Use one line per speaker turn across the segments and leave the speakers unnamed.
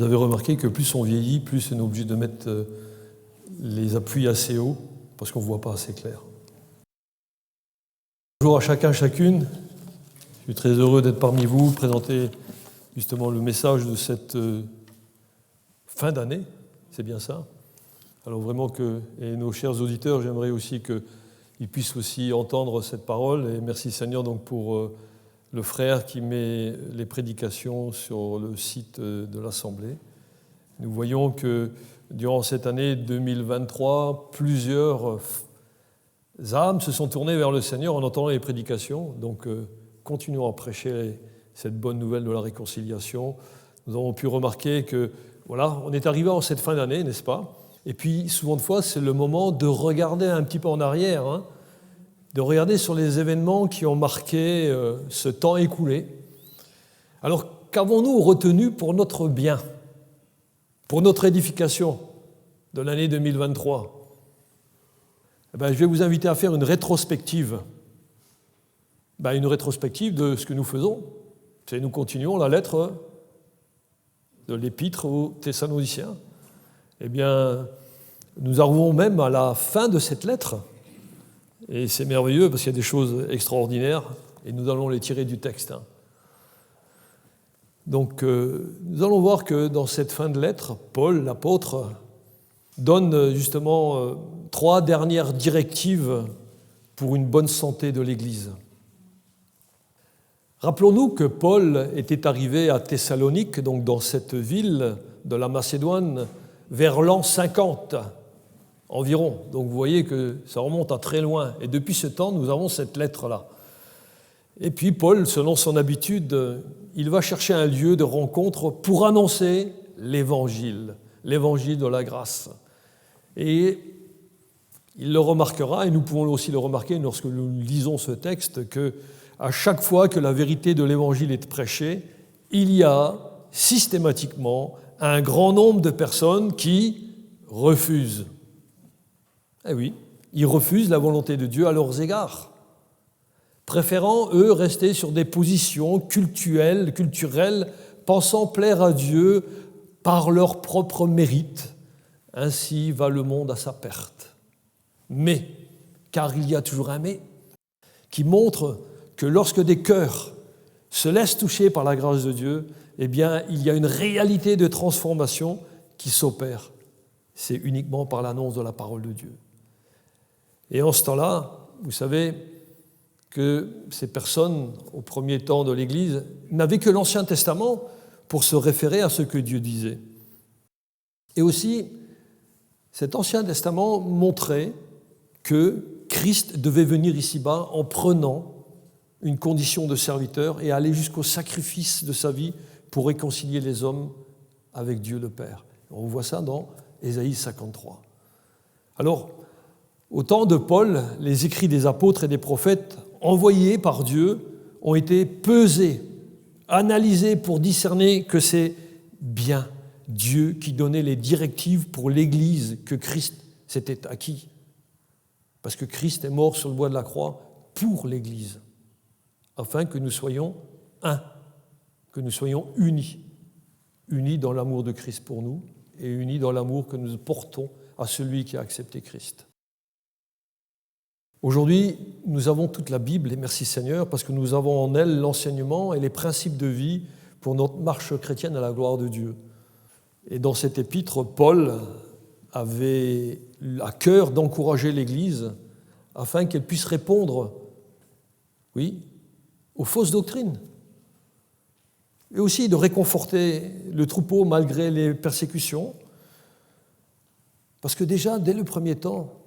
Vous avez remarqué que plus on vieillit, plus on est obligé de mettre les appuis assez haut, parce qu'on ne voit pas assez clair. Bonjour à chacun, chacune. Je suis très heureux d'être parmi vous, présenter justement le message de cette fin d'année, c'est bien ça. Alors vraiment et nos chers auditeurs, j'aimerais aussi qu'ils puissent aussi entendre cette parole, et merci Seigneur donc pour le frère qui met les prédications sur le site de l'Assemblée. Nous voyons que durant cette année 2023, plusieurs âmes se sont tournées vers le Seigneur en entendant les prédications. Donc, continuons à prêcher cette bonne nouvelle de la réconciliation. Nous avons pu remarquer que, voilà, on est arrivé en cette fin d'année, n'est-ce pas? Et puis, souvent de fois, c'est le moment de regarder un petit peu en arrière, de regarder sur les événements qui ont marqué ce temps écoulé. Alors, qu'avons-nous retenu pour notre bien, pour notre édification de l'année 2023 ? Je vais vous inviter à faire une rétrospective. Une rétrospective de ce que nous faisons. Nous continuons la lettre de l'Épître aux Thessaloniciens. Nous arrivons même à la fin de cette lettre. Et c'est merveilleux parce qu'il y a des choses extraordinaires et nous allons les tirer du texte. Donc, nous allons voir que dans cette fin de lettre, Paul, l'apôtre, donne justement 3 dernières directives pour une bonne santé de l'Église. Rappelons-nous que Paul était arrivé à Thessalonique, donc dans cette ville de la Macédoine, vers l'an 50 environ. Donc vous voyez que ça remonte à très loin. Et depuis ce temps, nous avons cette lettre-là. Et puis Paul, selon son habitude, il va chercher un lieu de rencontre pour annoncer l'évangile de la grâce. Et il le remarquera, et nous pouvons aussi le remarquer lorsque nous lisons ce texte, que à chaque fois que la vérité de l'évangile est prêchée, il y a systématiquement un grand nombre de personnes qui refusent. Eh oui, ils refusent la volonté de Dieu à leurs égards, préférant, eux, rester sur des positions culturelles, pensant plaire à Dieu par leur propre mérite. Ainsi va le monde à sa perte. Mais, car il y a toujours un mais, qui montre que lorsque des cœurs se laissent toucher par la grâce de Dieu, il y a une réalité de transformation qui s'opère. C'est uniquement par l'annonce de la parole de Dieu. Et en ce temps-là, vous savez que ces personnes, au premier temps de l'Église, n'avaient que l'Ancien Testament pour se référer à ce que Dieu disait. Et aussi, cet Ancien Testament montrait que Christ devait venir ici-bas en prenant une condition de serviteur et aller jusqu'au sacrifice de sa vie pour réconcilier les hommes avec Dieu le Père. On voit ça dans Ésaïe 53. Alors, au temps de Paul, les écrits des apôtres et des prophètes envoyés par Dieu ont été pesés, analysés pour discerner que c'est bien Dieu qui donnait les directives pour l'Église que Christ s'était acquis. Parce que Christ est mort sur le bois de la croix pour l'Église, afin que nous soyons un, que nous soyons unis dans l'amour de Christ pour nous et unis dans l'amour que nous portons à celui qui a accepté Christ. Aujourd'hui, nous avons toute la Bible, et merci Seigneur, parce que nous avons en elle l'enseignement et les principes de vie pour notre marche chrétienne à la gloire de Dieu. Et dans cet épître, Paul avait à cœur d'encourager l'Église afin qu'elle puisse répondre, aux fausses doctrines, et aussi de réconforter le troupeau malgré les persécutions, parce que déjà, dès le premier temps,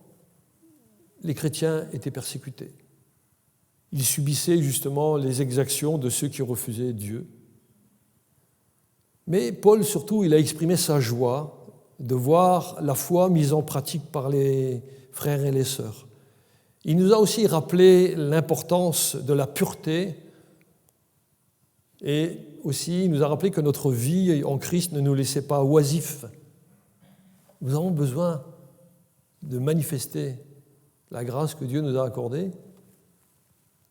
les chrétiens étaient persécutés. Ils subissaient justement les exactions de ceux qui refusaient Dieu. Mais Paul, surtout, il a exprimé sa joie de voir la foi mise en pratique par les frères et les sœurs. Il nous a aussi rappelé l'importance de la pureté et aussi il nous a rappelé que notre vie en Christ ne nous laissait pas oisifs. Nous avons besoin de manifester la grâce que Dieu nous a accordée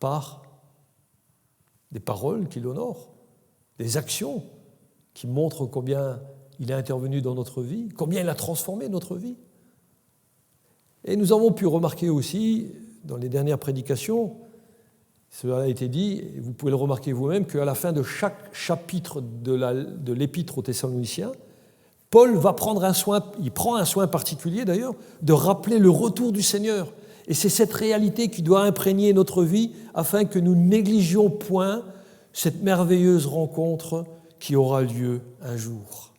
par des paroles qui l'honorent, des actions qui montrent combien il est intervenu dans notre vie, combien il a transformé notre vie. Et nous avons pu remarquer aussi, dans les dernières prédications, cela a été dit, et vous pouvez le remarquer vous-même, qu'à la fin de chaque chapitre de l'Épître aux Thessaloniciens, Paul va prendre un soin, il prend un soin particulier d'ailleurs, de rappeler le retour du Seigneur. Et c'est cette réalité qui doit imprégner notre vie afin que nous ne négligions point cette merveilleuse rencontre qui aura lieu un jour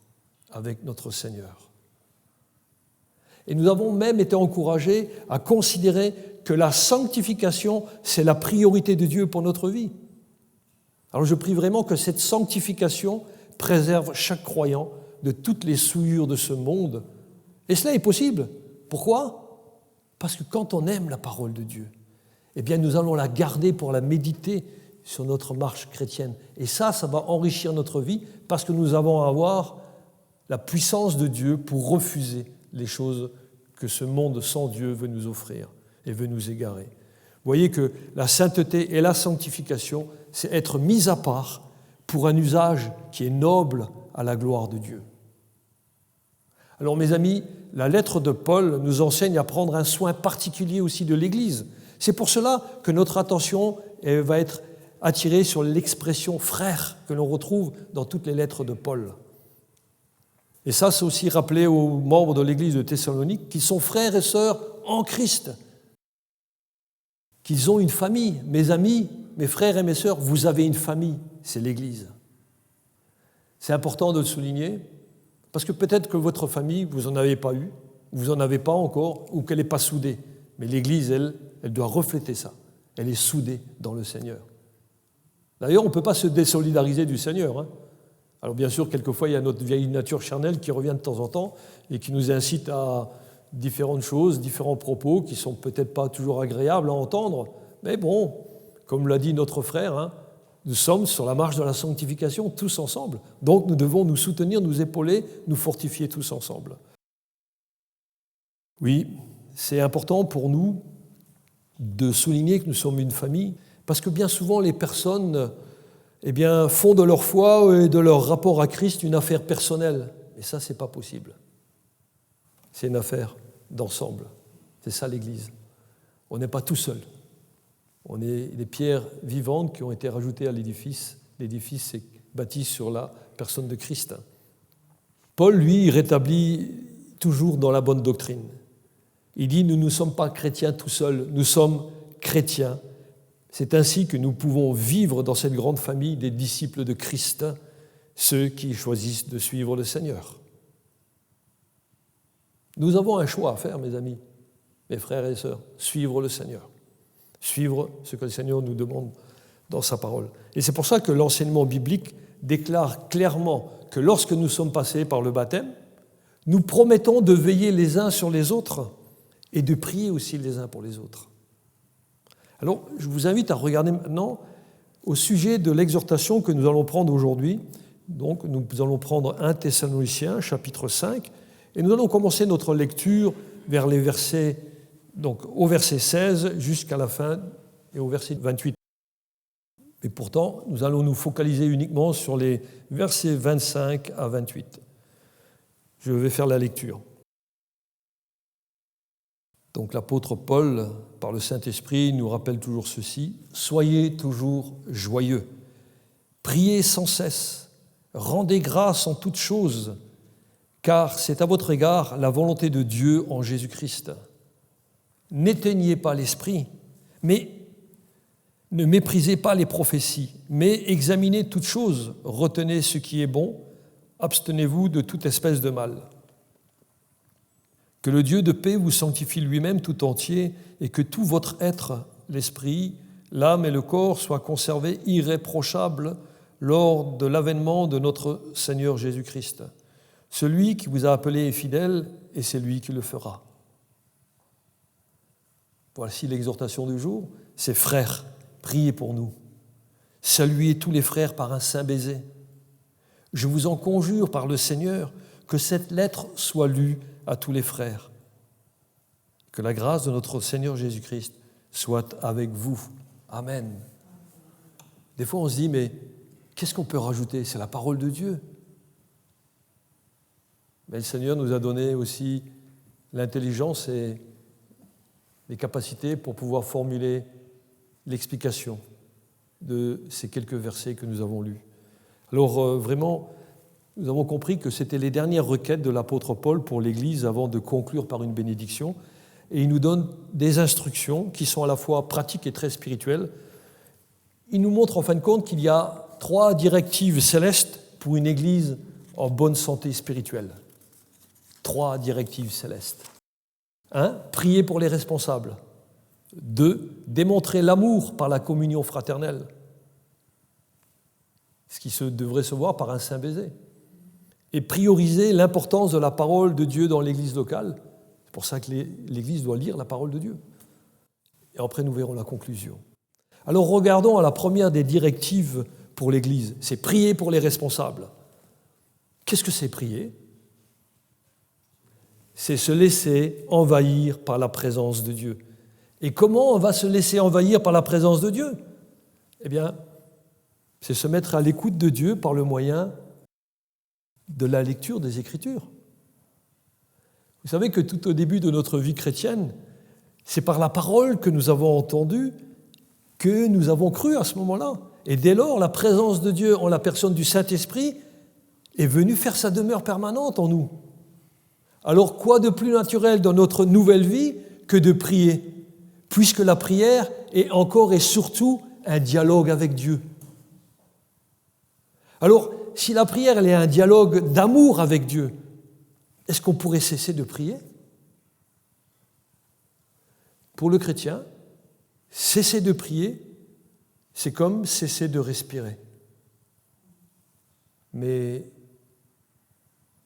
avec notre Seigneur. Et nous avons même été encouragés à considérer que la sanctification, c'est la priorité de Dieu pour notre vie. Alors je prie vraiment que cette sanctification préserve chaque croyant de toutes les souillures de ce monde. Et cela est possible. Pourquoi ? Parce que quand on aime la parole de Dieu, eh bien nous allons la garder pour la méditer sur notre marche chrétienne. Et ça va enrichir notre vie parce que nous allons avoir la puissance de Dieu pour refuser les choses que ce monde sans Dieu veut nous offrir et veut nous égarer. Vous voyez que la sainteté et la sanctification, c'est être mis à part pour un usage qui est noble à la gloire de Dieu. Alors mes amis, la lettre de Paul nous enseigne à prendre un soin particulier aussi de l'Église. C'est pour cela que notre attention va être attirée sur l'expression « frère » que l'on retrouve dans toutes les lettres de Paul. Et ça, c'est aussi rappelé aux membres de l'Église de Thessalonique qui sont frères et sœurs en Christ, qu'ils ont une famille. Mes amis, mes frères et mes sœurs, vous avez une famille, c'est l'Église. C'est important de le souligner, parce que peut-être que votre famille, vous n'en avez pas eu, vous n'en avez pas encore, ou qu'elle n'est pas soudée. Mais l'Église, elle doit refléter ça. Elle est soudée dans le Seigneur. D'ailleurs, on ne peut pas se désolidariser du Seigneur. Hein. Alors bien sûr, quelquefois, il y a notre vieille nature charnelle qui revient de temps en temps et qui nous incite à différentes choses, différents propos qui ne sont peut-être pas toujours agréables à entendre. Mais bon, comme l'a dit notre frère, hein, nous sommes sur la marche de la sanctification tous ensemble. Donc nous devons nous soutenir, nous épauler, nous fortifier tous ensemble. Oui, c'est important pour nous de souligner que nous sommes une famille, parce que bien souvent les personnes font de leur foi et de leur rapport à Christ une affaire personnelle. Et ça, ce n'est pas possible. C'est une affaire d'ensemble. C'est ça l'Église. On n'est pas tout seul. On est des pierres vivantes qui ont été rajoutées à l'édifice. L'édifice est bâti sur la personne de Christ. Paul, lui, rétablit toujours dans la bonne doctrine. Il dit « Nous ne sommes pas chrétiens tout seuls, nous sommes chrétiens. C'est ainsi que nous pouvons vivre dans cette grande famille des disciples de Christ, ceux qui choisissent de suivre le Seigneur. » Nous avons un choix à faire, mes amis, mes frères et sœurs, suivre le Seigneur. Suivre ce que le Seigneur nous demande dans sa parole. Et c'est pour ça que l'enseignement biblique déclare clairement que lorsque nous sommes passés par le baptême, nous promettons de veiller les uns sur les autres et de prier aussi les uns pour les autres. Alors, je vous invite à regarder maintenant au sujet de l'exhortation que nous allons prendre aujourd'hui. Donc, nous allons prendre 1 Thessaloniciens, chapitre 5, et nous allons commencer notre lecture vers les versets, donc au verset 16 jusqu'à la fin et au verset 28. Et pourtant, nous allons nous focaliser uniquement sur les versets 25 à 28. Je vais faire la lecture. Donc l'apôtre Paul, par le Saint-Esprit, nous rappelle toujours ceci. « Soyez toujours joyeux, priez sans cesse, rendez grâce en toutes choses, car c'est à votre égard la volonté de Dieu en Jésus-Christ. N'éteignez pas l'esprit, mais ne méprisez pas les prophéties, mais examinez toutes choses, retenez ce qui est bon, abstenez-vous de toute espèce de mal. Que le Dieu de paix vous sanctifie lui-même tout entier et que tout votre être, l'esprit, l'âme et le corps soient conservés irréprochables lors de l'avènement de notre Seigneur Jésus-Christ. Celui qui vous a appelé est fidèle et c'est lui qui le fera. » Voici l'exhortation du jour. C'est « Frères, priez pour nous. Saluez tous les frères par un saint baiser. Je vous en conjure par le Seigneur que cette lettre soit lue à tous les frères. Que la grâce de notre Seigneur Jésus-Christ soit avec vous. Amen. » Des fois, on se dit, mais qu'est-ce qu'on peut rajouter ? C'est la parole de Dieu. Mais le Seigneur nous a donné aussi l'intelligence et les capacités pour pouvoir formuler l'explication de ces quelques versets que nous avons lus. Alors vraiment, nous avons compris que c'était les dernières requêtes de l'apôtre Paul pour l'Église avant de conclure par une bénédiction. Et il nous donne des instructions qui sont à la fois pratiques et très spirituelles. Il nous montre en fin de compte qu'il y a 3 directives célestes pour une Église en bonne santé spirituelle. 3 directives célestes. 1. Prier pour les responsables. 2. Démontrer l'amour par la communion fraternelle, ce qui devrait se voir par un saint baiser. Et prioriser l'importance de la parole de Dieu dans l'Église locale. C'est pour ça que l'Église doit lire la parole de Dieu. Et après, nous verrons la conclusion. Alors, regardons à la première des directives pour l'Église. C'est prier pour les responsables. Qu'est-ce que c'est prier ? C'est se laisser envahir par la présence de Dieu. Et comment on va se laisser envahir par la présence de Dieu ? Eh bien, c'est se mettre à l'écoute de Dieu par le moyen de la lecture des Écritures. Vous savez que tout au début de notre vie chrétienne, c'est par la parole que nous avons entendue que nous avons cru à ce moment-là. Et dès lors, la présence de Dieu en la personne du Saint-Esprit est venue faire sa demeure permanente en nous. Alors, quoi de plus naturel dans notre nouvelle vie que de prier, puisque la prière est encore et surtout un dialogue avec Dieu. Alors, si la prière elle est un dialogue d'amour avec Dieu, est-ce qu'on pourrait cesser de prier ? Pour le chrétien, cesser de prier, c'est comme cesser de respirer. Mais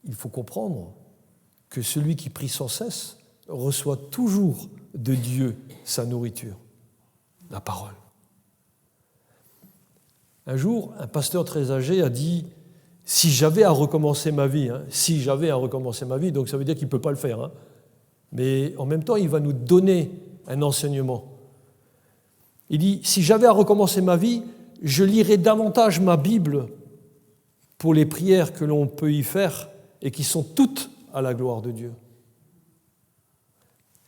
il faut comprendre que celui qui prie sans cesse reçoit toujours de Dieu sa nourriture, la parole. Un jour, un pasteur très âgé a dit « Si j'avais à recommencer ma vie, si j'avais à recommencer ma vie », donc ça veut dire qu'il ne peut pas le faire, mais en même temps, il va nous donner un enseignement. Il dit « Si j'avais à recommencer ma vie, je lirais davantage ma Bible pour les prières que l'on peut y faire et qui sont toutes à la gloire de Dieu. »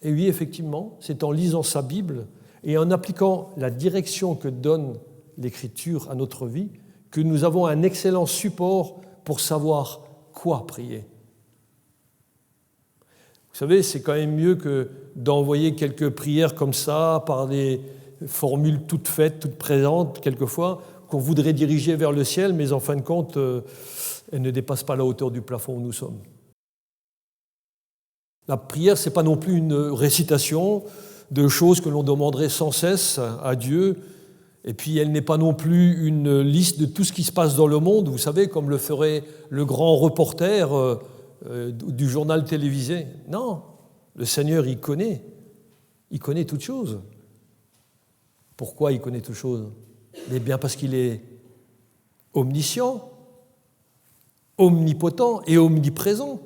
Et oui, effectivement, c'est en lisant sa Bible et en appliquant la direction que donne l'Écriture à notre vie que nous avons un excellent support pour savoir quoi prier. Vous savez, c'est quand même mieux que d'envoyer quelques prières comme ça, par des formules toutes faites, toutes présentes, quelquefois, qu'on voudrait diriger vers le ciel, mais en fin de compte, elles ne dépassent pas la hauteur du plafond où nous sommes. La prière, ce n'est pas non plus une récitation de choses que l'on demanderait sans cesse à Dieu, et puis elle n'est pas non plus une liste de tout ce qui se passe dans le monde, vous savez, comme le ferait le grand reporter du journal télévisé. Non, le Seigneur, il connaît toutes choses. Pourquoi il connaît toutes choses ? Eh bien parce qu'il est omniscient, omnipotent et omniprésent.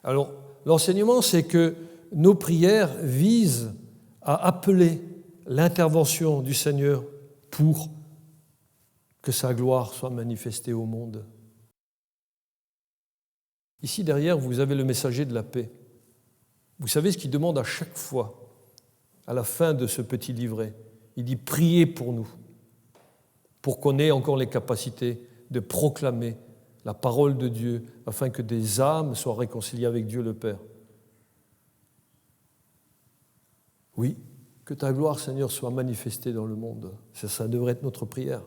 Alors, l'enseignement, c'est que nos prières visent à appeler l'intervention du Seigneur pour que sa gloire soit manifestée au monde. Ici, derrière, vous avez le messager de la paix. Vous savez ce qu'il demande à chaque fois, à la fin de ce petit livret. Il dit « Priez pour nous », pour qu'on ait encore les capacités de proclamer la parole de Dieu, afin que des âmes soient réconciliées avec Dieu le Père. Oui, que ta gloire, Seigneur, soit manifestée dans le monde. Ça devrait être notre prière.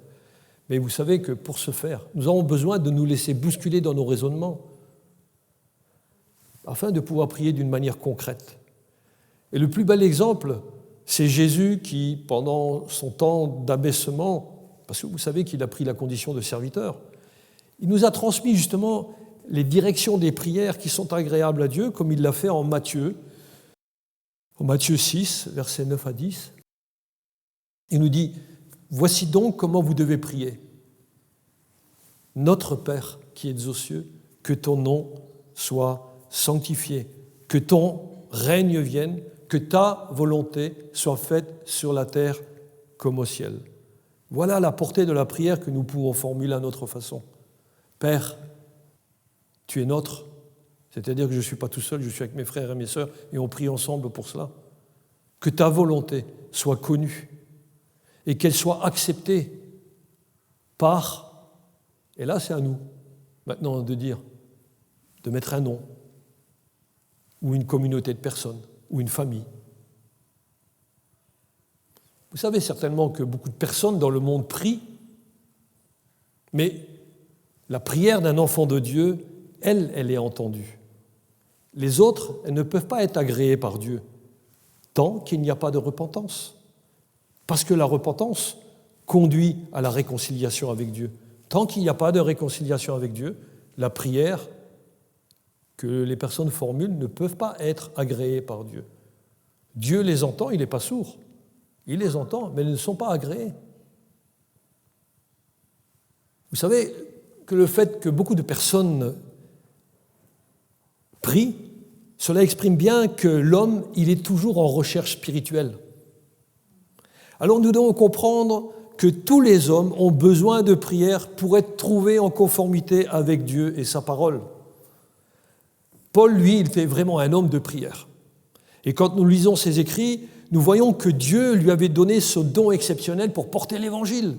Mais vous savez que pour ce faire, nous avons besoin de nous laisser bousculer dans nos raisonnements, afin de pouvoir prier d'une manière concrète. Et le plus bel exemple, c'est Jésus qui, pendant son temps d'abaissement, parce que vous savez qu'il a pris la condition de serviteur, il nous a transmis justement les directions des prières qui sont agréables à Dieu, comme il l'a fait en Matthieu 6, versets 9 à 10. Il nous dit « Voici donc comment vous devez prier. Notre Père qui es aux cieux, que ton nom soit sanctifié, que ton règne vienne, que ta volonté soit faite sur la terre comme au ciel. » Voilà la portée de la prière que nous pouvons formuler à notre façon. Père, Tu es notre. C'est-à-dire que je ne suis pas tout seul, je suis avec mes frères et mes sœurs et on prie ensemble pour cela. Que ta volonté soit connue et qu'elle soit acceptée par, et là c'est à nous maintenant de dire, de mettre un nom ou une communauté de personnes ou une famille. Vous savez certainement que beaucoup de personnes dans le monde prient, mais la prière d'un enfant de Dieu, elle est entendue. Les autres, elles ne peuvent pas être agréées par Dieu tant qu'il n'y a pas de repentance. Parce que la repentance conduit à la réconciliation avec Dieu. Tant qu'il n'y a pas de réconciliation avec Dieu, la prière que les personnes formulent ne peuvent pas être agréées par Dieu. Dieu les entend, il n'est pas sourd. Il les entend, mais elles ne sont pas agréées. Vous savez que le fait que beaucoup de personnes prient, cela exprime bien que l'homme, il est toujours en recherche spirituelle. Alors nous devons comprendre que tous les hommes ont besoin de prière pour être trouvés en conformité avec Dieu et sa parole. Paul, lui, il était vraiment un homme de prière. Et quand nous lisons ses écrits, nous voyons que Dieu lui avait donné ce don exceptionnel pour porter l'Évangile.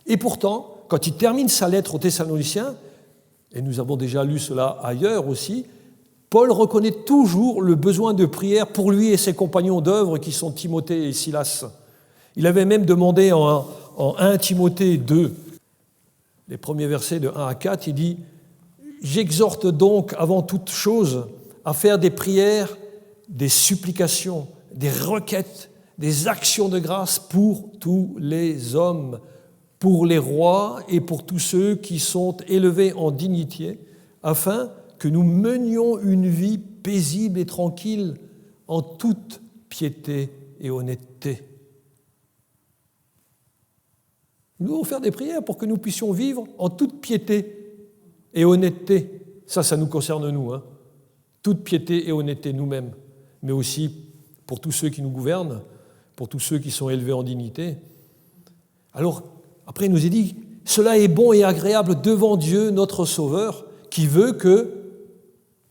Et pourtant, quand il termine sa lettre aux Thessaloniciens, et nous avons déjà lu cela ailleurs aussi, Paul reconnaît toujours le besoin de prière pour lui et ses compagnons d'œuvre qui sont Timothée et Silas. Il avait même demandé en 1 Timothée 2, les premiers versets de 1 à 4, il dit « J'exhorte donc avant toute chose à faire des prières, des supplications, des requêtes, des actions de grâce pour tous les hommes, pour les rois et pour tous ceux qui sont élevés en dignité, afin que nous menions une vie paisible et tranquille en toute piété et honnêteté. » Nous devons faire des prières pour que nous puissions vivre en toute piété et honnêteté. Ça nous concerne nous, hein. Toute piété et honnêteté nous-mêmes, mais aussi pour tous ceux qui nous gouvernent, pour tous ceux qui sont élevés en dignité. Alors, après, il nous est dit, cela est bon et agréable devant Dieu, notre Sauveur, qui veut que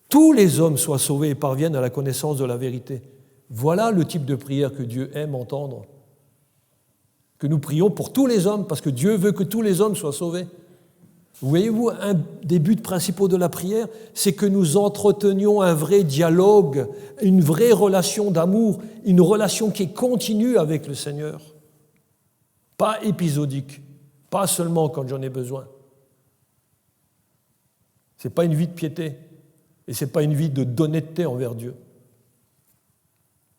tous les hommes soient sauvés et parviennent à la connaissance de la vérité. Voilà le type de prière que Dieu aime entendre. Que nous prions pour tous les hommes, parce que Dieu veut que tous les hommes soient sauvés. Voyez-vous, un des buts principaux de la prière, c'est que nous entretenions un vrai dialogue, une vraie relation d'amour, une relation qui est continue avec le Seigneur. Pas épisodique, pas seulement quand j'en ai besoin. Ce n'est pas une vie de piété, et ce n'est pas une vie d'honnêteté envers Dieu.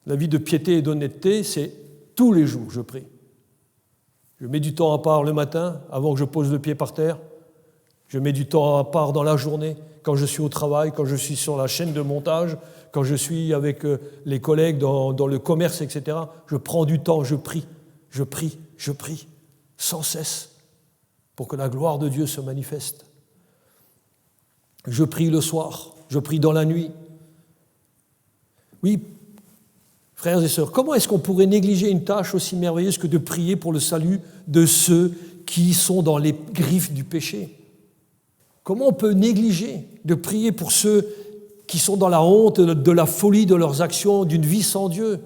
La vie de piété et d'honnêteté, c'est tous les jours, je prie. Je mets du temps à part le matin, avant que je pose le pied par terre. Je mets du temps à part dans la journée, quand je suis au travail, quand je suis sur la chaîne de montage, quand je suis avec les collègues dans le commerce, etc. Je prends du temps, je prie, sans cesse, pour que la gloire de Dieu se manifeste. Je prie le soir, je prie dans la nuit. Oui, frères et sœurs, comment est-ce qu'on pourrait négliger une tâche aussi merveilleuse que de prier pour le salut de ceux qui sont dans les griffes du péché? Comment on peut négliger de prier pour ceux qui sont dans la honte de la folie de leurs actions, d'une vie sans Dieu?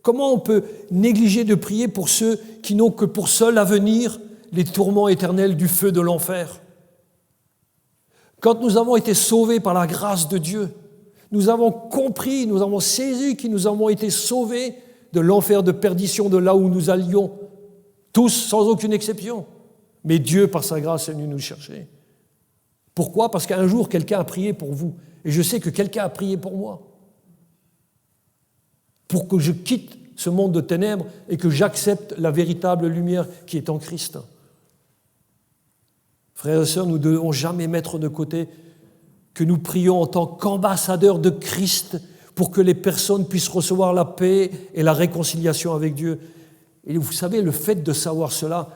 Comment on peut négliger de prier pour ceux qui n'ont que pour seul avenir les tourments éternels du feu de l'enfer? Quand nous avons été sauvés par la grâce de Dieu, nous avons compris, nous avons saisi que nous avons été sauvés de l'enfer de perdition de là où nous allions, tous sans aucune exception. Mais Dieu, par sa grâce, est venu nous chercher. Pourquoi? Parce qu'un jour, quelqu'un a prié pour vous. Et je sais que quelqu'un a prié pour moi. Pour que je quitte ce monde de ténèbres et que j'accepte la véritable lumière qui est en Christ. Frères et sœurs, nous ne devons jamais mettre de côté que nous prions en tant qu'ambassadeurs de Christ pour que les personnes puissent recevoir la paix et la réconciliation avec Dieu. Et vous savez, le fait de savoir cela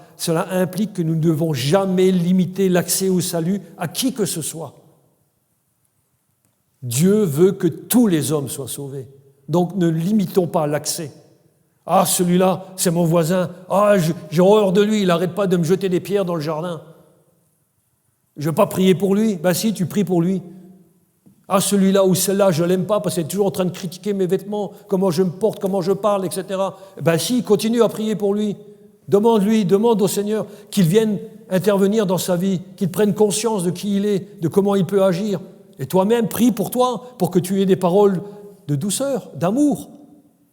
implique que nous ne devons jamais limiter l'accès au salut à qui que ce soit. Dieu veut que tous les hommes soient sauvés. Donc ne limitons pas l'accès. Ah, celui-là, c'est mon voisin. Ah, j'ai horreur de lui, il n'arrête pas de me jeter des pierres dans le jardin. Je ne veux pas prier pour lui. Ben si, tu pries pour lui. Ah, celui-là ou celle-là, je ne l'aime pas parce qu'elle est toujours en train de critiquer mes vêtements, comment je me porte, comment je parle, etc. Ben si, continue à prier pour lui. Demande-lui, demande au Seigneur qu'il vienne intervenir dans sa vie, qu'il prenne conscience de qui il est, de comment il peut agir. Et toi-même, prie pour toi, pour que tu aies des paroles de douceur, d'amour,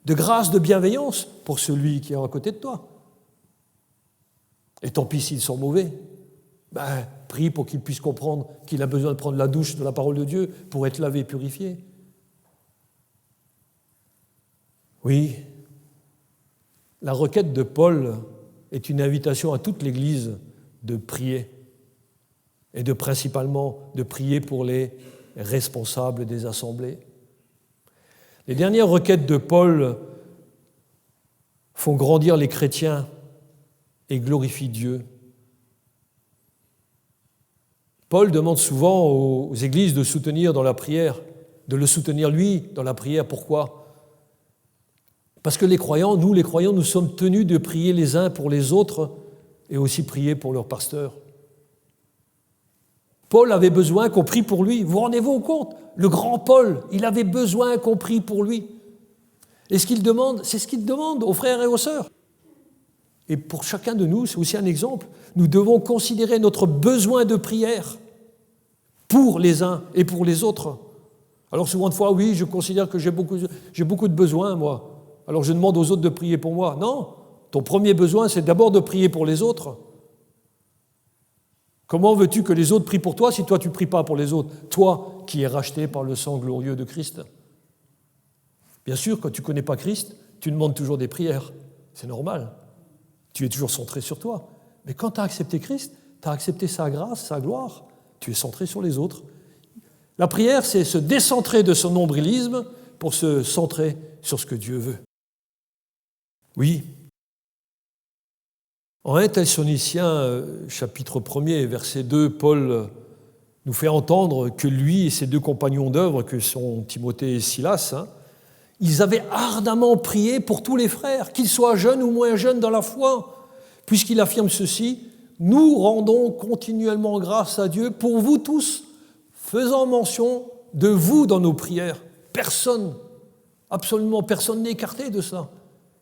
de grâce, de bienveillance pour celui qui est à côté de toi. Et tant pis s'ils sont mauvais. Ben, prie pour qu'il puisse comprendre qu'il a besoin de prendre la douche de la parole de Dieu pour être lavé et purifié. Oui, la requête de Paul est une invitation à toute l'Église de prier et principalement de prier pour les responsables des assemblées. Les dernières requêtes de Paul font grandir les chrétiens et glorifient Dieu. Paul demande souvent aux églises de soutenir dans la prière, de le soutenir lui dans la prière. Pourquoi ? Parce que les croyants, nous sommes tenus de prier les uns pour les autres et aussi prier pour leur pasteur. Paul avait besoin qu'on prie pour lui. Vous rendez-vous compte ? Le grand Paul, il avait besoin qu'on prie pour lui. Et ce qu'il demande, c'est ce qu'il demande aux frères et aux sœurs. Et pour chacun de nous, c'est aussi un exemple. Nous devons considérer notre besoin de prière pour les uns et pour les autres. Alors souvent de fois, oui, je considère que j'ai beaucoup de besoins, moi. Alors je demande aux autres de prier pour moi. Non, ton premier besoin, c'est d'abord de prier pour les autres. Comment veux-tu que les autres prient pour toi si toi, tu ne pries pas pour les autres ? Toi, qui es racheté par le sang glorieux de Christ. Bien sûr, quand tu ne connais pas Christ, tu demandes toujours des prières. C'est normal. Tu es toujours centré sur toi. Mais quand tu as accepté Christ, tu as accepté sa grâce, sa gloire. Tu es centré sur les autres. La prière, c'est se décentrer de son nombrilisme pour se centrer sur ce que Dieu veut. Oui. En 1 Thessaloniciens, chapitre 1er, verset 2, Paul nous fait entendre que lui et ses deux compagnons d'œuvre, que sont Timothée et Silas, ils avaient ardemment prié pour tous les frères, qu'ils soient jeunes ou moins jeunes dans la foi, puisqu'il affirme ceci, « Nous rendons continuellement grâce à Dieu pour vous tous, faisant mention de vous dans nos prières. » Personne, absolument personne n'est écarté de cela.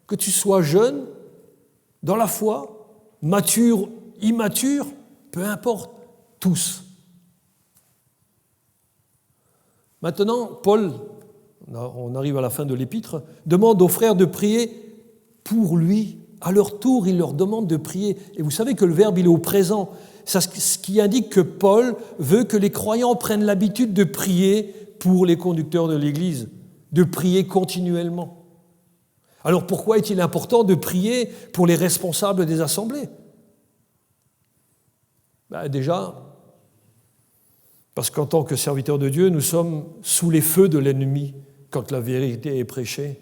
Que tu sois jeune, dans la foi, mature, immature, peu importe, tous. Maintenant, Paul, on arrive à la fin de l'épître, demande aux frères de prier pour lui. À leur tour, il leur demande de prier. Et vous savez que le verbe, il est au présent. C'est ce qui indique que Paul veut que les croyants prennent l'habitude de prier pour les conducteurs de l'Église, de prier continuellement. Alors pourquoi est-il important de prier pour les responsables des assemblées ? Déjà, parce qu'en tant que serviteurs de Dieu, nous sommes sous les feux de l'ennemi quand la vérité est prêchée.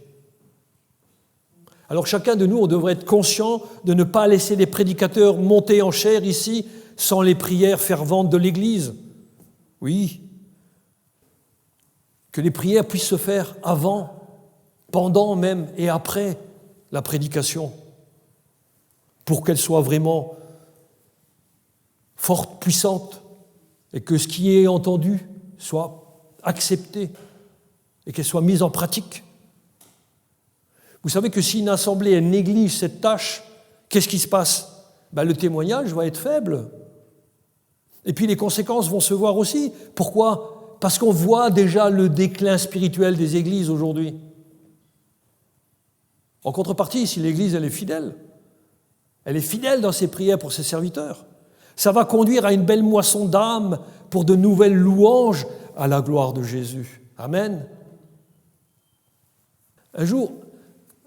Alors chacun de nous, on devrait être conscient de ne pas laisser les prédicateurs monter en chair ici sans les prières ferventes de l'Église. Oui, que les prières puissent se faire avant, pendant même et après la prédication, pour qu'elles soient vraiment fortes, puissantes, et que ce qui est entendu soit accepté et qu'elle soit mise en pratique. Vous savez que si une assemblée elle néglige cette tâche, qu'est-ce qui se passe ? Le témoignage va être faible. Et puis les conséquences vont se voir aussi. Pourquoi ? Parce qu'on voit déjà le déclin spirituel des églises aujourd'hui. En contrepartie, si l'église elle est fidèle dans ses prières pour ses serviteurs, ça va conduire à une belle moisson d'âmes pour de nouvelles louanges à la gloire de Jésus. Amen. Un jour,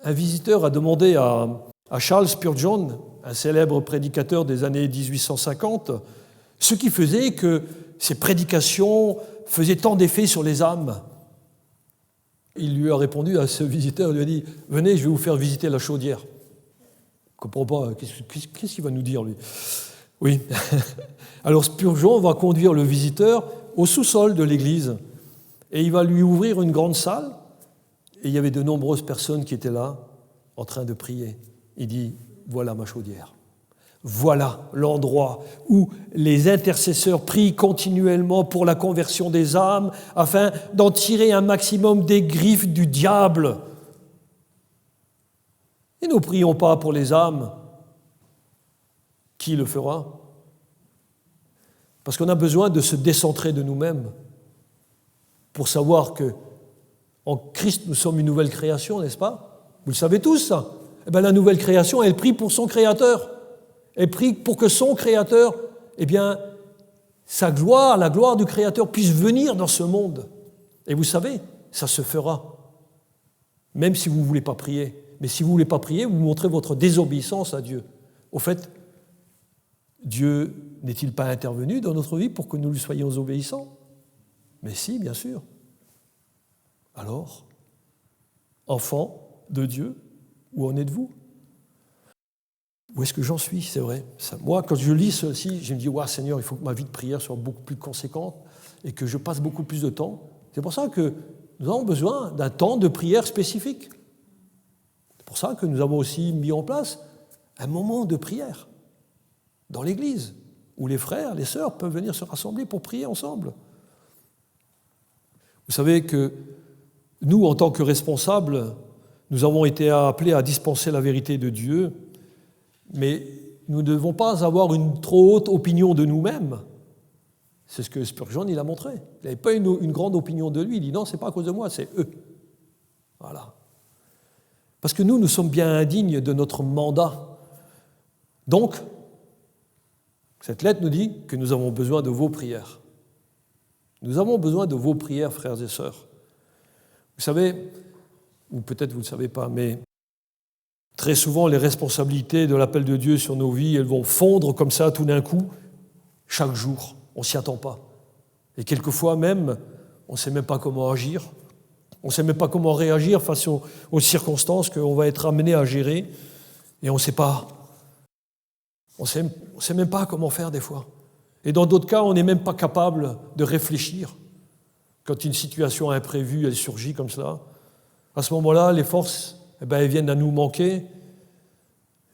un visiteur a demandé à Charles Spurgeon, un célèbre prédicateur des années 1850, ce qui faisait que ses prédications faisaient tant d'effet sur les âmes. Il lui a répondu à ce visiteur, il lui a dit « Venez, je vais vous faire visiter la chaudière. » Je ne comprends pas, qu'est-ce qu'il va nous dire, lui ? Oui. Alors Spurgeon va conduire le visiteur au sous-sol de l'église et il va lui ouvrir une grande salle et il y avait de nombreuses personnes qui étaient là en train de prier. Il dit « Voilà ma chaudière. Voilà l'endroit où les intercesseurs prient continuellement pour la conversion des âmes afin d'en tirer un maximum des griffes du diable. Et nous ne prions pas pour les âmes. Qui le fera? Parce qu'on a besoin de se décentrer de nous-mêmes pour savoir que en Christ, nous sommes une nouvelle création, n'est-ce pas? Vous le savez tous, ça. Eh bien, la nouvelle création, elle prie pour son Créateur. Elle prie pour que son Créateur, eh bien, sa gloire, la gloire du Créateur puisse venir dans ce monde. Et vous savez, ça se fera. Même si vous ne voulez pas prier. Mais si vous ne voulez pas prier, vous montrez votre désobéissance à Dieu. Au fait, Dieu n'est-il pas intervenu dans notre vie pour que nous lui soyons obéissants? Mais si, bien sûr. Alors, enfants de Dieu, où en êtes-vous? Où est-ce que j'en suis? C'est vrai. Moi, quand je lis ceci, je me dis, ouais, Seigneur, il faut que ma vie de prière soit beaucoup plus conséquente et que je passe beaucoup plus de temps. C'est pour ça que nous avons besoin d'un temps de prière spécifique. C'est pour ça que nous avons aussi mis en place un moment de prière dans l'Église, où les frères, les sœurs peuvent venir se rassembler pour prier ensemble. Vous savez que nous, en tant que responsables, nous avons été appelés à dispenser la vérité de Dieu, mais nous ne devons pas avoir une trop haute opinion de nous-mêmes. C'est ce que Spurgeon il a montré. Il n'avait pas une grande opinion de lui. Il dit non, ce n'est pas à cause de moi, c'est eux. Voilà. Parce que nous sommes bien indignes de notre mandat. Donc, cette lettre nous dit que nous avons besoin de vos prières. Nous avons besoin de vos prières, frères et sœurs. Vous savez, ou peut-être vous ne le savez pas, mais très souvent, les responsabilités de l'appel de Dieu sur nos vies, elles vont fondre comme ça tout d'un coup, chaque jour. On ne s'y attend pas. Et quelquefois même, on ne sait même pas comment agir. On ne sait même pas comment réagir face aux circonstances qu'on va être amené à gérer. Et on ne sait pas. On ne sait même pas comment faire des fois. Et dans d'autres cas, on n'est même pas capable de réfléchir. Quand une situation imprévue, elle surgit comme cela, à ce moment-là, les forces, elles viennent à nous manquer.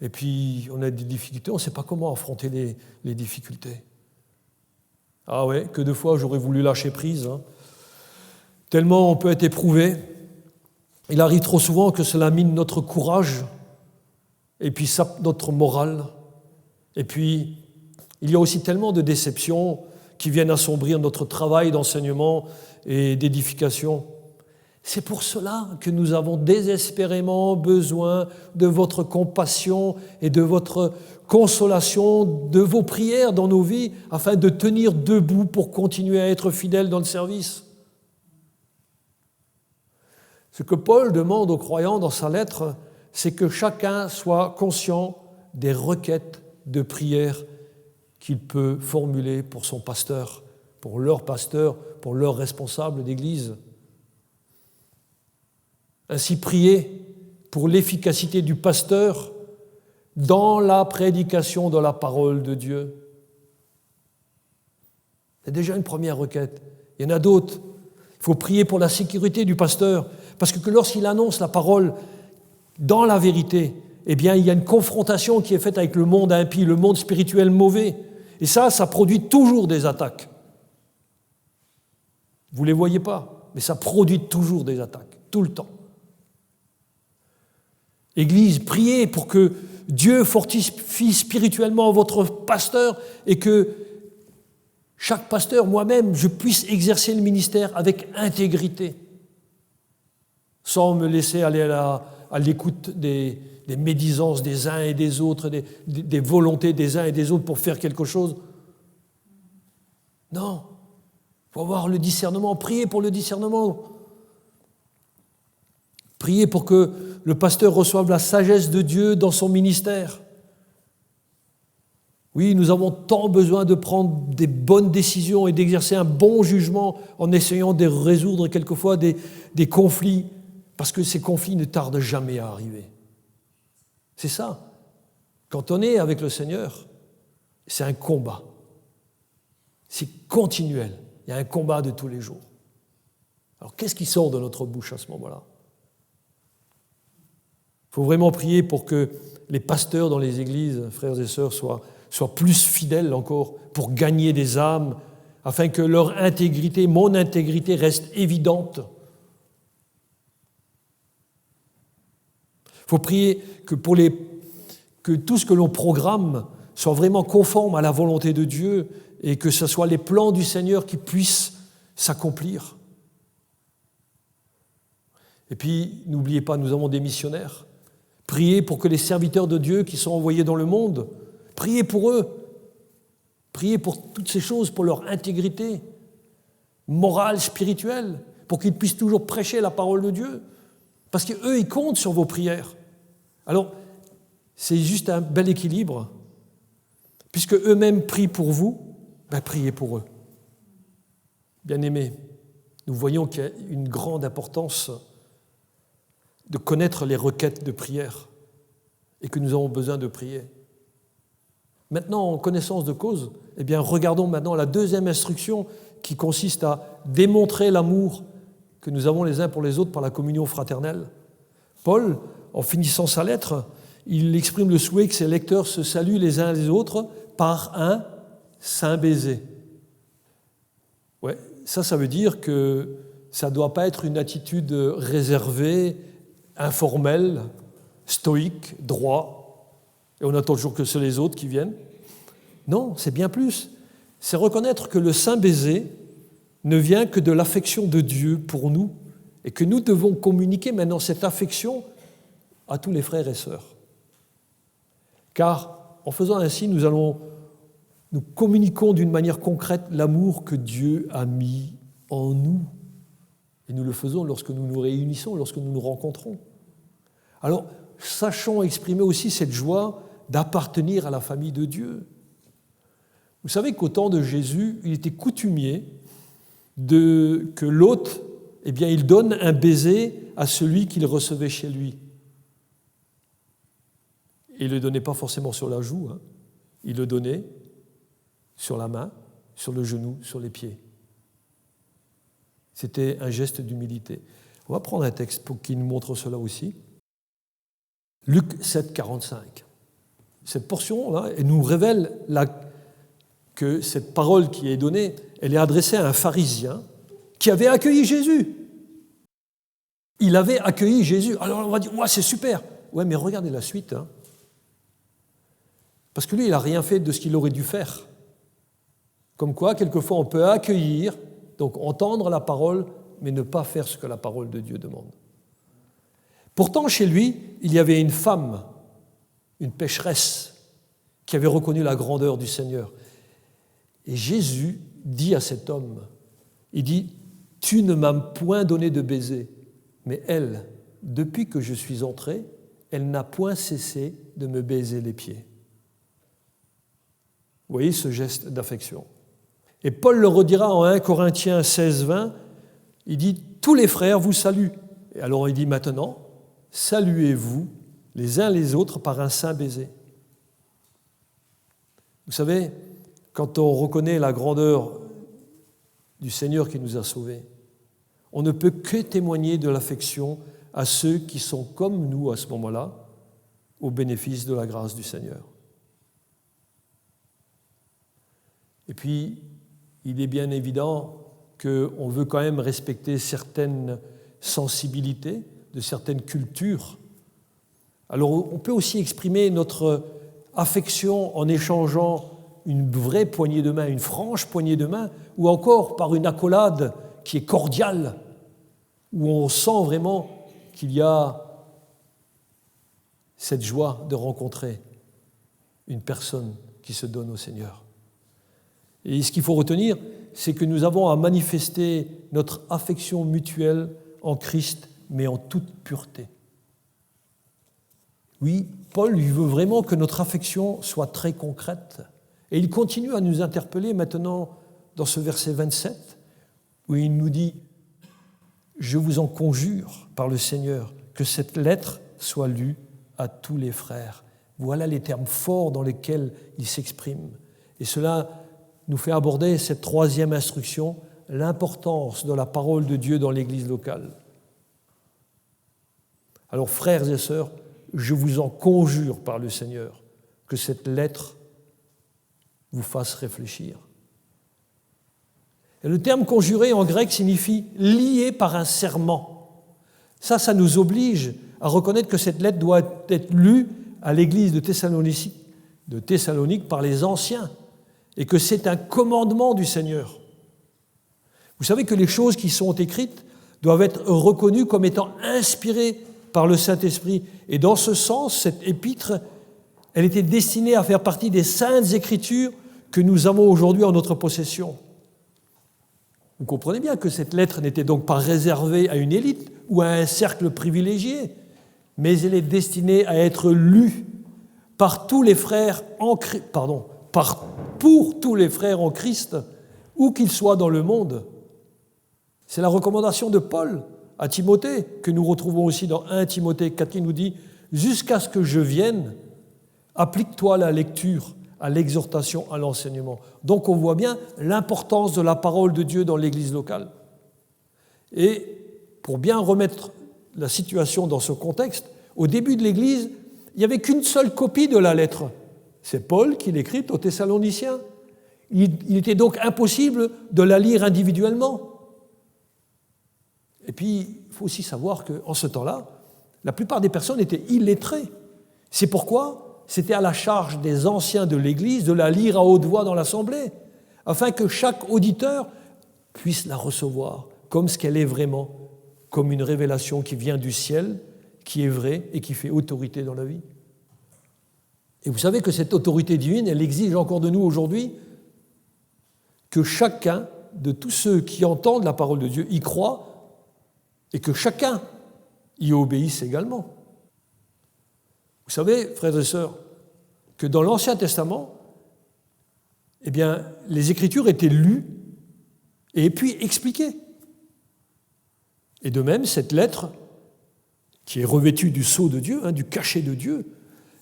Et puis, on a des difficultés. On ne sait pas comment affronter les difficultés. Ah ouais, que de fois, j'aurais voulu lâcher prise. Tellement on peut être éprouvé. Il arrive trop souvent que cela mine notre courage et puis sape notre morale. Et puis, il y a aussi tellement de déceptions qui viennent assombrir notre travail d'enseignement et d'édification. C'est pour cela que nous avons désespérément besoin de votre compassion et de votre consolation, de vos prières dans nos vies, afin de tenir debout pour continuer à être fidèles dans le service. Ce que Paul demande aux croyants dans sa lettre, c'est que chacun soit conscient des requêtes de prière qu'il peut formuler pour son pasteur, pour leur responsable d'église. Ainsi, prier pour l'efficacité du pasteur dans la prédication de la parole de Dieu. C'est déjà une première requête. Il y en a d'autres. Il faut prier pour la sécurité du pasteur, parce que lorsqu'il annonce la parole dans la vérité, eh bien, il y a une confrontation qui est faite avec le monde impie, le monde spirituel mauvais. Et ça produit toujours des attaques. Vous ne les voyez pas, mais ça produit toujours des attaques, tout le temps. Église, priez pour que Dieu fortifie spirituellement votre pasteur et que chaque pasteur, moi-même, je puisse exercer le ministère avec intégrité, sans me laisser aller à l'écoute des médisances des uns et des autres, des volontés des uns et des autres pour faire quelque chose. Non, il faut avoir le discernement, priez pour le discernement. Priez pour que le pasteur reçoive la sagesse de Dieu dans son ministère. Oui, nous avons tant besoin de prendre des bonnes décisions et d'exercer un bon jugement en essayant de résoudre quelquefois des conflits, parce que ces conflits ne tardent jamais à arriver. C'est ça. Quand on est avec le Seigneur, c'est un combat. C'est continuel. Il y a un combat de tous les jours. Alors, qu'est-ce qui sort de notre bouche à ce moment-là? Il faut vraiment prier pour que les pasteurs dans les églises, frères et sœurs, soient plus fidèles encore pour gagner des âmes, afin que leur intégrité, mon intégrité, reste évidente. Il faut prier que tout ce que l'on programme soit vraiment conforme à la volonté de Dieu et que ce soit les plans du Seigneur qui puissent s'accomplir. Et puis, n'oubliez pas, nous avons des missionnaires. Priez pour que les serviteurs de Dieu qui sont envoyés dans le monde, priez pour eux. Priez pour toutes ces choses, pour leur intégrité morale, spirituelle, pour qu'ils puissent toujours prêcher la parole de Dieu. Parce qu'eux, ils comptent sur vos prières. Alors, c'est juste un bel équilibre. Puisque eux-mêmes prient pour vous, priez pour eux. Bien-aimés, nous voyons qu'il y a une grande importance de connaître les requêtes de prière et que nous avons besoin de prier. Maintenant, en connaissance de cause, regardons maintenant la deuxième instruction qui consiste à démontrer l'amour que nous avons les uns pour les autres par la communion fraternelle. Paul, en finissant sa lettre, il exprime le souhait que ses lecteurs se saluent les uns les autres par un saint baiser. Ouais, ça veut dire que ça ne doit pas être une attitude réservée, informelle, stoïque, droit, et on attend toujours que c'est les autres qui viennent. Non, c'est bien plus. C'est reconnaître que le saint baiser ne vient que de l'affection de Dieu pour nous et que nous devons communiquer maintenant cette affection à tous les frères et sœurs. Car en faisant ainsi, nous communiquons d'une manière concrète l'amour que Dieu a mis en nous. Et nous le faisons lorsque nous nous réunissons, lorsque nous nous rencontrons. Alors, sachons exprimer aussi cette joie d'appartenir à la famille de Dieu. Vous savez qu'au temps de Jésus, il était coutumier que l'hôte, il donne un baiser à celui qu'il recevait chez lui. Et il ne le donnait pas forcément sur la joue, il le donnait sur la main, sur le genou, sur les pieds. C'était un geste d'humilité. On va prendre un texte pour qu'il nous montre cela aussi. Luc 7, 45. Cette portion-là, elle nous révèle que cette parole qui est donnée, elle est adressée à un pharisien qui avait accueilli Jésus. Il avait accueilli Jésus. Alors on va dire, c'est super. Ouais, mais regardez la suite. Parce que lui, il n'a rien fait de ce qu'il aurait dû faire. Comme quoi, quelquefois, on peut accueillir, donc entendre la parole, mais ne pas faire ce que la parole de Dieu demande. Pourtant, chez lui, il y avait une femme, une pécheresse, qui avait reconnu la grandeur du Seigneur. Et Jésus dit à cet homme, il dit, « Tu ne m'as point donné de baiser, mais elle, depuis que je suis entré, elle n'a point cessé de me baiser les pieds. » Vous voyez ce geste d'affection. Et Paul le redira en 1 Corinthiens 16, 20, il dit « Tous les frères vous saluent. » Et alors il dit maintenant « Saluez-vous les uns les autres par un saint baiser. » Vous savez, quand on reconnaît la grandeur du Seigneur qui nous a sauvés, on ne peut que témoigner de l'affection à ceux qui sont comme nous à ce moment-là, au bénéfice de la grâce du Seigneur. Et puis, il est bien évident qu'on veut quand même respecter certaines sensibilités de certaines cultures. Alors, on peut aussi exprimer notre affection en échangeant une vraie poignée de main, une franche poignée de main, ou encore par une accolade qui est cordiale, où on sent vraiment qu'il y a cette joie de rencontrer une personne qui se donne au Seigneur. Et ce qu'il faut retenir, c'est que nous avons à manifester notre affection mutuelle en Christ, mais en toute pureté. Oui, Paul lui veut vraiment que notre affection soit très concrète. Et il continue à nous interpeller maintenant dans ce verset 27, où il nous dit « Je vous en conjure par le Seigneur que cette lettre soit lue à tous les frères. » Voilà les termes forts dans lesquels il s'exprime. Et cela nous fait aborder cette troisième instruction, l'importance de la parole de Dieu dans l'Église locale. Alors, frères et sœurs, je vous en conjure par le Seigneur, que cette lettre vous fasse réfléchir. Et le terme conjurer en grec signifie lier par un serment. Ça nous oblige à reconnaître que cette lettre doit être lue à l'église de Thessalonique par les anciens et que c'est un commandement du Seigneur. Vous savez que les choses qui sont écrites doivent être reconnues comme étant inspirées par le Saint-Esprit. Et dans ce sens, cette épître, elle était destinée à faire partie des saintes écritures que nous avons aujourd'hui en notre possession. Vous comprenez bien que cette lettre n'était donc pas réservée à une élite ou à un cercle privilégié, mais elle est destinée à être lue par tous les frères pour tous les frères en Christ, où qu'ils soient dans le monde. C'est la recommandation de Paul à Timothée, que nous retrouvons aussi dans 1 Timothée 4, qui nous dit « Jusqu'à ce que je vienne, applique-toi à la lecture, à l'exhortation, à l'enseignement. » Donc on voit bien l'importance de la parole de Dieu dans l'Église locale. Et pour bien remettre la situation dans ce contexte, au début de l'Église, il n'y avait qu'une seule copie de la lettre. C'est Paul qui l'écrit aux Thessaloniciens. Il était donc impossible de la lire individuellement. Et puis, il faut aussi savoir qu'en ce temps-là, la plupart des personnes étaient illettrées. C'est pourquoi c'était à la charge des anciens de l'Église de la lire à haute voix dans l'Assemblée, afin que chaque auditeur puisse la recevoir comme ce qu'elle est vraiment, comme une révélation qui vient du ciel, qui est vraie et qui fait autorité dans la vie. Et vous savez que cette autorité divine, elle exige encore de nous aujourd'hui que chacun de tous ceux qui entendent la parole de Dieu y croient et que chacun y obéisse également. Vous savez, frères et sœurs, que dans l'Ancien Testament, eh bien, les Écritures étaient lues et puis expliquées. Et de même, cette lettre, qui est revêtue du sceau de Dieu, du cachet de Dieu,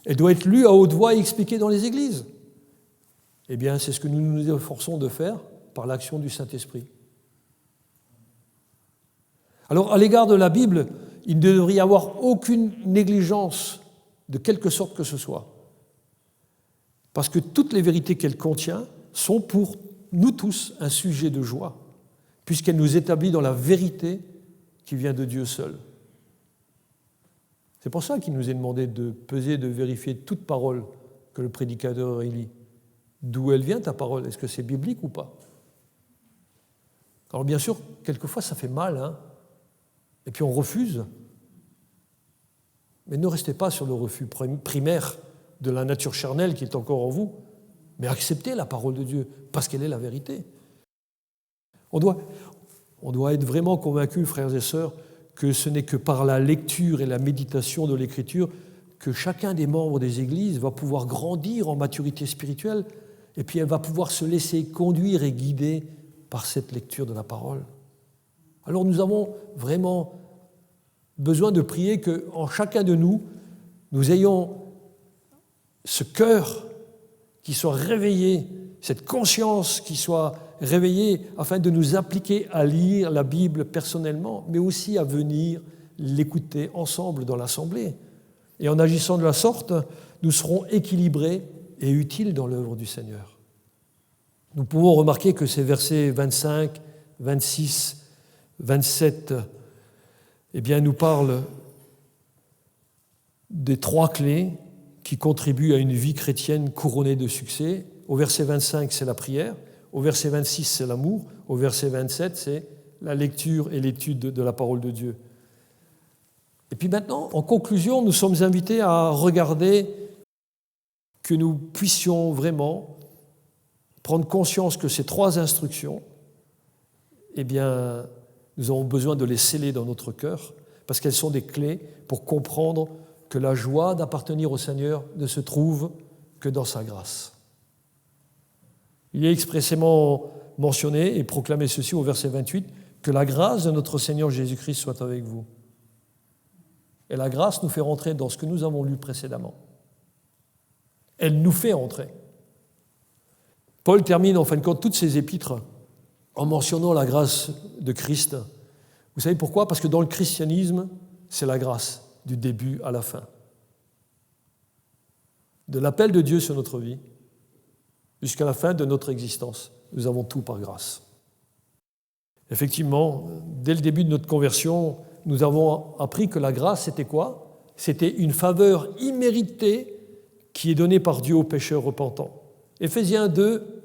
elle doit être lue à haute voix et expliquée dans les églises. Eh bien, c'est ce que nous nous efforçons de faire par l'action du Saint-Esprit. Alors, à l'égard de la Bible, il ne devrait y avoir aucune négligence de quelque sorte que ce soit. Parce que toutes les vérités qu'elle contient sont pour nous tous un sujet de joie, puisqu'elle nous établit dans la vérité qui vient de Dieu seul. C'est pour ça qu'il nous est demandé de peser, de vérifier toute parole que le prédicateur lit. D'où elle vient ta parole? Est-ce que c'est biblique ou pas? Alors bien sûr, quelquefois ça fait mal, et puis on refuse. Mais ne restez pas sur le refus primaire de la nature charnelle qui est encore en vous, mais acceptez la parole de Dieu, parce qu'elle est la vérité. On doit être vraiment convaincus, frères et sœurs, que ce n'est que par la lecture et la méditation de l'Écriture que chacun des membres des églises va pouvoir grandir en maturité spirituelle, et puis elle va pouvoir se laisser conduire et guider par cette lecture de la parole. Alors nous avons vraiment besoin de prier qu'en chacun de nous, nous ayons ce cœur qui soit réveillé, cette conscience qui soit réveillée afin de nous appliquer à lire la Bible personnellement, mais aussi à venir l'écouter ensemble dans l'Assemblée. Et en agissant de la sorte, nous serons équilibrés et utiles dans l'œuvre du Seigneur. Nous pouvons remarquer que ces versets 25, 26, 27 nous parlent des trois clés qui contribuent à une vie chrétienne couronnée de succès. Au verset 25, c'est la prière. Au verset 26, c'est l'amour. Au verset 27, c'est la lecture et l'étude de la parole de Dieu. Et puis maintenant, en conclusion, nous sommes invités à regarder que nous puissions vraiment prendre conscience que ces trois instructions, nous avons besoin de les sceller dans notre cœur, parce qu'elles sont des clés pour comprendre que la joie d'appartenir au Seigneur ne se trouve que dans sa grâce. Il est expressément mentionné et proclamé ceci au verset 28, que la grâce de notre Seigneur Jésus-Christ soit avec vous. Et la grâce nous fait rentrer dans ce que nous avons lu précédemment. Elle nous fait entrer. Paul termine en fin de compte toutes ses épîtres en mentionnant la grâce de Christ. Vous savez pourquoi? Parce que dans le christianisme, c'est la grâce du début à la fin. de l'appel de Dieu sur notre vie, jusqu'à la fin de notre existence. Nous avons tout par grâce. Effectivement, dès le début de notre conversion, nous avons appris que la grâce, c'était quoi ? C'était une faveur imméritée qui est donnée par Dieu aux pécheurs repentants. Éphésiens 2,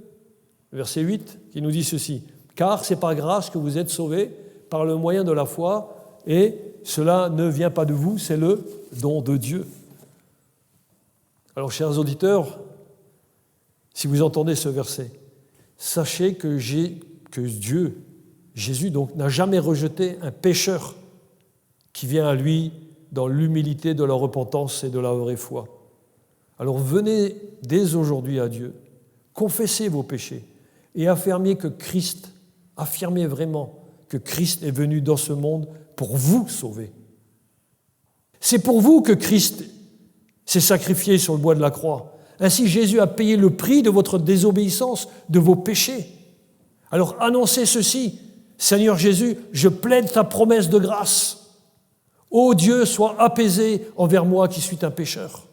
verset 8, qui nous dit ceci. « Car c'est par grâce que vous êtes sauvés par le moyen de la foi, et cela ne vient pas de vous, c'est le don de Dieu. » Alors, chers auditeurs, si vous entendez ce verset, sachez que Dieu, Jésus, donc, n'a jamais rejeté un pécheur qui vient à lui dans l'humilité de la repentance et de la vraie foi. Alors venez dès aujourd'hui à Dieu, confessez vos péchés et affirmez vraiment que Christ est venu dans ce monde pour vous sauver. C'est pour vous que Christ s'est sacrifié sur le bois de la croix. Ainsi, Jésus a payé le prix de votre désobéissance, de vos péchés. Alors annoncez ceci, Seigneur Jésus, je plaide ta promesse de grâce. Ô Dieu, sois apaisé envers moi qui suis un pécheur.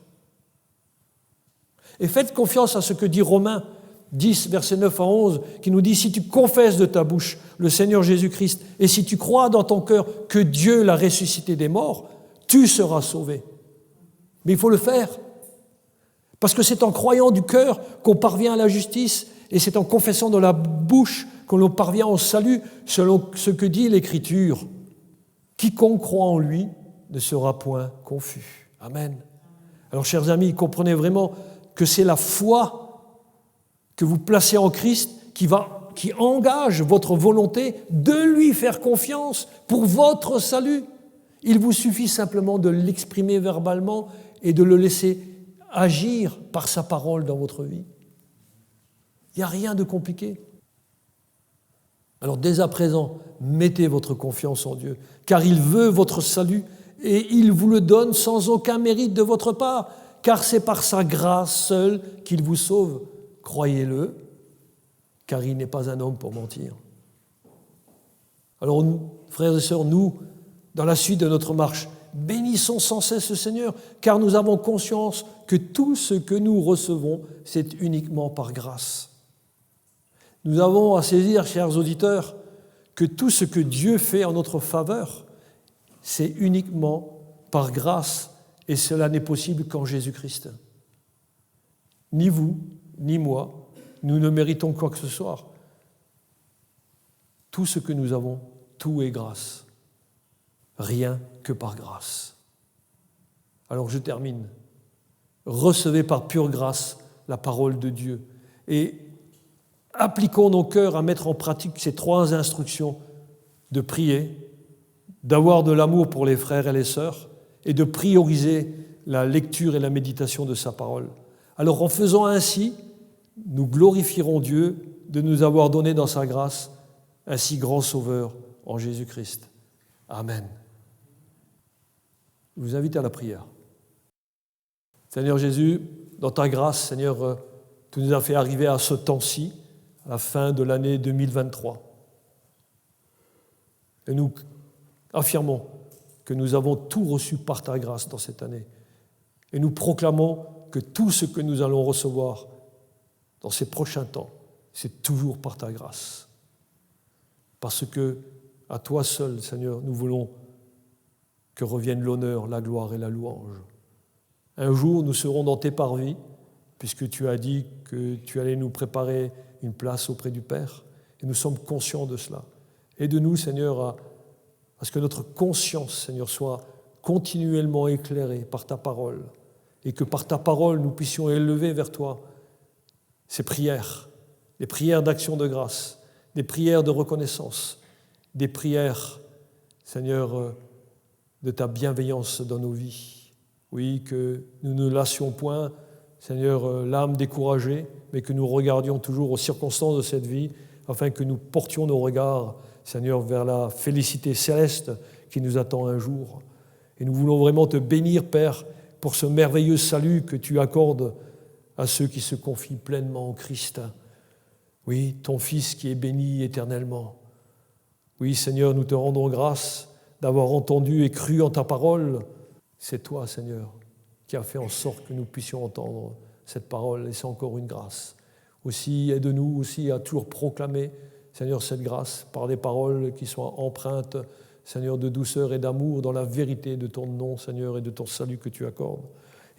Et faites confiance à ce que dit Romains 10, versets 9 à 11, qui nous dit « Si tu confesses de ta bouche le Seigneur Jésus-Christ et si tu crois dans ton cœur que Dieu l'a ressuscité des morts, tu seras sauvé. » Mais il faut le faire. Parce que c'est en croyant du cœur qu'on parvient à la justice et c'est en confessant de la bouche qu'on parvient au salut selon ce que dit l'Écriture. Quiconque croit en lui ne sera point confus. Amen. Alors, chers amis, comprenez vraiment que c'est la foi que vous placez en Christ qui engage votre volonté de lui faire confiance pour votre salut. Il vous suffit simplement de l'exprimer verbalement et de le laisser agir par sa parole dans votre vie. Il n'y a rien de compliqué. Alors dès à présent, mettez votre confiance en Dieu, car il veut votre salut et il vous le donne sans aucun mérite de votre part, car c'est par sa grâce seule qu'il vous sauve. Croyez-le, car il n'est pas un homme pour mentir. Alors, frères et sœurs, nous, dans la suite de notre marche, bénissons sans cesse le Seigneur, car nous avons conscience que tout ce que nous recevons, c'est uniquement par grâce. Nous avons à saisir, chers auditeurs, que tout ce que Dieu fait en notre faveur, c'est uniquement par grâce, et cela n'est possible qu'en Jésus-Christ. Ni vous, ni moi, nous ne méritons quoi que ce soit. Tout ce que nous avons, tout est grâce. Rien que par grâce. Alors je termine. Recevez par pure grâce la parole de Dieu et appliquons nos cœurs à mettre en pratique ces 3 instructions de prier, d'avoir de l'amour pour les frères et les sœurs et de prioriser la lecture et la méditation de sa parole. Alors en faisant ainsi, nous glorifierons Dieu de nous avoir donné dans sa grâce un si grand sauveur en Jésus-Christ. Amen. Je vous invite à la prière. Seigneur Jésus, dans ta grâce, Seigneur, tu nous as fait arriver à ce temps-ci, à la fin de l'année 2023. Et nous affirmons que nous avons tout reçu par ta grâce dans cette année. Et nous proclamons que tout ce que nous allons recevoir dans ces prochains temps, c'est toujours par ta grâce. Parce que, à toi seul, Seigneur, nous voulons que reviennent l'honneur, la gloire et la louange. Un jour, nous serons dans tes parvis, puisque tu as dit que tu allais nous préparer une place auprès du Père, et nous sommes conscients de cela. Aide-nous, Seigneur, à ce que notre conscience, Seigneur, soit continuellement éclairée par ta parole, et que par ta parole, nous puissions élever vers toi ces prières, des prières d'action de grâce, des prières de reconnaissance, des prières, Seigneur, de ta bienveillance dans nos vies. Oui, que nous ne lassions point, Seigneur, l'âme découragée, mais que nous regardions toujours aux circonstances de cette vie, afin que nous portions nos regards, Seigneur, vers la félicité céleste qui nous attend un jour. Et nous voulons vraiment te bénir, Père, pour ce merveilleux salut que tu accordes à ceux qui se confient pleinement au Christ. Oui, ton Fils qui est béni éternellement. Oui, Seigneur, nous te rendons grâce d'avoir entendu et cru en ta parole. C'est toi, Seigneur, qui a fait en sorte que nous puissions entendre cette parole, et c'est encore une grâce. Aussi, aide-nous aussi à toujours proclamer, Seigneur, cette grâce par des paroles qui soient empreintes, Seigneur, de douceur et d'amour dans la vérité de ton nom, Seigneur, et de ton salut que tu accordes.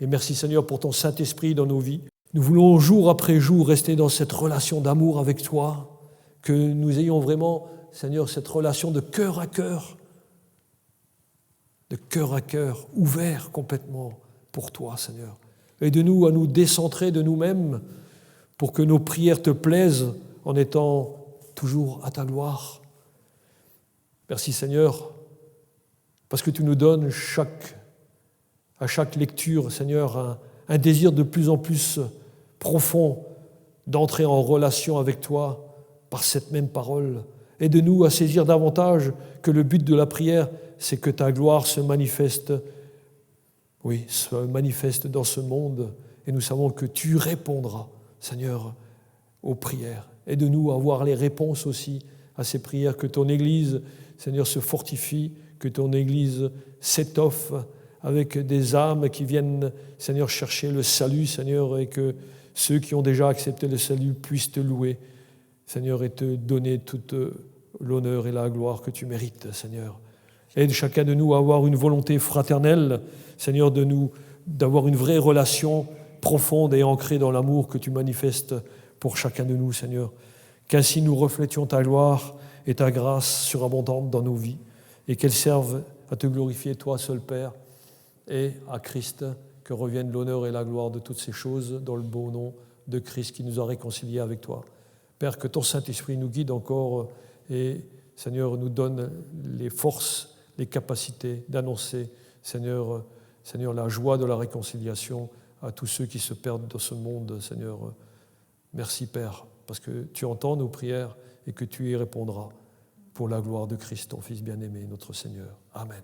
Et merci, Seigneur, pour ton Saint-Esprit dans nos vies. Nous voulons jour après jour rester dans cette relation d'amour avec toi, que nous ayons vraiment, Seigneur, cette relation de cœur à cœur, ouvert complètement pour toi, Seigneur. Aide-nous à nous décentrer de nous-mêmes pour que nos prières te plaisent en étant toujours à ta gloire. Merci, Seigneur, parce que tu nous donnes à chaque lecture, Seigneur, un désir de plus en plus profond d'entrer en relation avec toi par cette même parole. Aide-nous à saisir davantage que le but de la prière, c'est que ta gloire se manifeste dans ce monde. Et nous savons que tu répondras, Seigneur, aux prières. Aide-nous à avoir les réponses aussi à ces prières, que ton Église, Seigneur, se fortifie, que ton Église s'étoffe avec des âmes qui viennent, Seigneur, chercher le salut, Seigneur, et que ceux qui ont déjà accepté le salut puissent te louer, Seigneur, et te donner toute l'honneur et la gloire que tu mérites, Seigneur. Aide chacun de nous à avoir une volonté fraternelle, Seigneur, d'avoir une vraie relation profonde et ancrée dans l'amour que tu manifestes pour chacun de nous, Seigneur. Qu'ainsi nous reflétions ta gloire et ta grâce surabondante dans nos vies, et qu'elles servent à te glorifier, toi seul Père, et à Christ, que revienne l'honneur et la gloire de toutes ces choses dans le beau nom de Christ qui nous a réconciliés avec toi. Père, que ton Saint-Esprit nous guide encore et, Seigneur, nous donne les forces, les capacités d'annoncer, Seigneur, la joie de la réconciliation à tous ceux qui se perdent dans ce monde, Seigneur. Merci, Père, parce que tu entends nos prières et que tu y répondras pour la gloire de Christ, ton Fils bien-aimé, notre Seigneur. Amen.